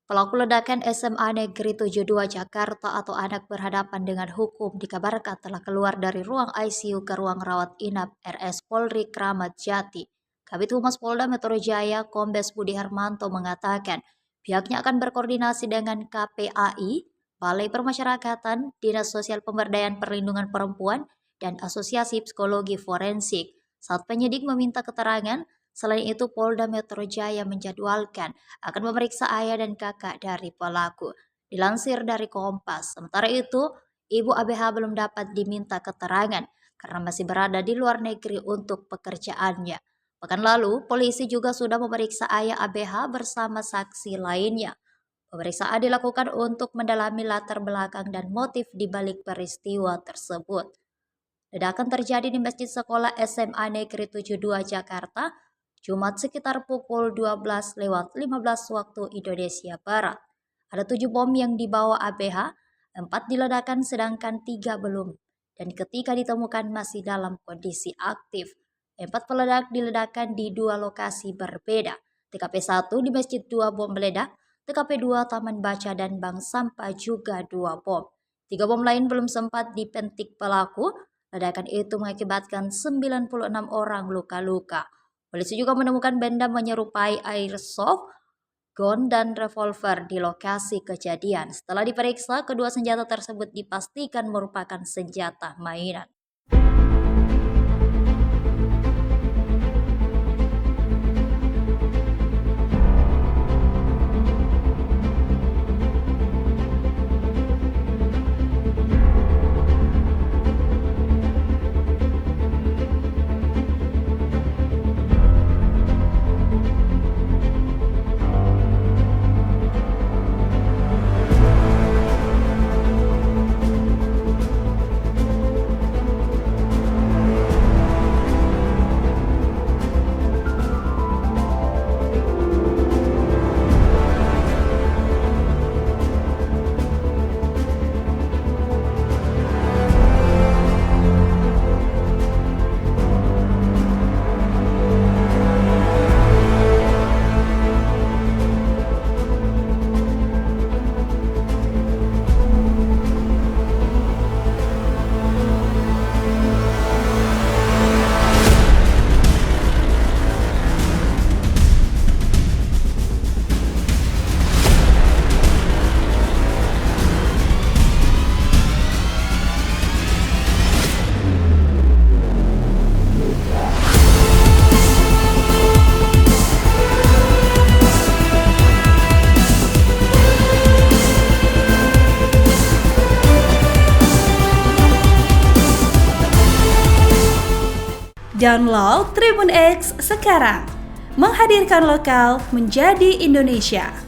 Pelaku ledakan SMA Negeri 72 Jakarta atau anak berhadapan dengan hukum dikabarkan telah keluar dari ruang ICU ke ruang rawat inap RS Polri Kramat Jati. Kabid Humas Polda Metro Jaya Kombes Budi Hermanto mengatakan pihaknya akan berkoordinasi dengan KPAI, Balai Permasyarakatan, Dinas Sosial Pemberdayaan Perlindungan Perempuan, dan Asosiasi Psikologi Forensik. Saat penyidik meminta keterangan, selain itu Polda Metro Jaya menjadwalkan akan memeriksa ayah dan kakak dari pelaku. Dilansir dari Kompas, sementara itu, Ibu ABH belum dapat diminta keterangan karena masih berada di luar negeri untuk pekerjaannya. Pekan lalu, polisi juga sudah memeriksa ayah ABH bersama saksi lainnya. Pemeriksaan dilakukan untuk mendalami latar belakang dan motif di balik peristiwa tersebut. Ledakan terjadi di Masjid Sekolah SMA Negeri 72 Jakarta, Jumat sekitar pukul 12:15 waktu Indonesia Barat. Ada 7 bom yang dibawa ABH, 4 diledakkan sedangkan 3 belum. Dan ketika ditemukan masih dalam kondisi aktif. 4 peledak diledakkan di 2 lokasi berbeda. TKP 1 di Masjid 2 bom meledak, TKP 2 Taman Baca dan Bank Sampah juga 2 bom. 3 bom lain belum sempat dipentik pelaku. Ledakan itu mengakibatkan 96 orang luka-luka. Polisi juga menemukan benda menyerupai airsoft, gun, dan revolver di lokasi kejadian. Setelah diperiksa, kedua senjata tersebut dipastikan merupakan senjata mainan. Download Tribun X sekarang, menghadirkan lokal menjadi Indonesia.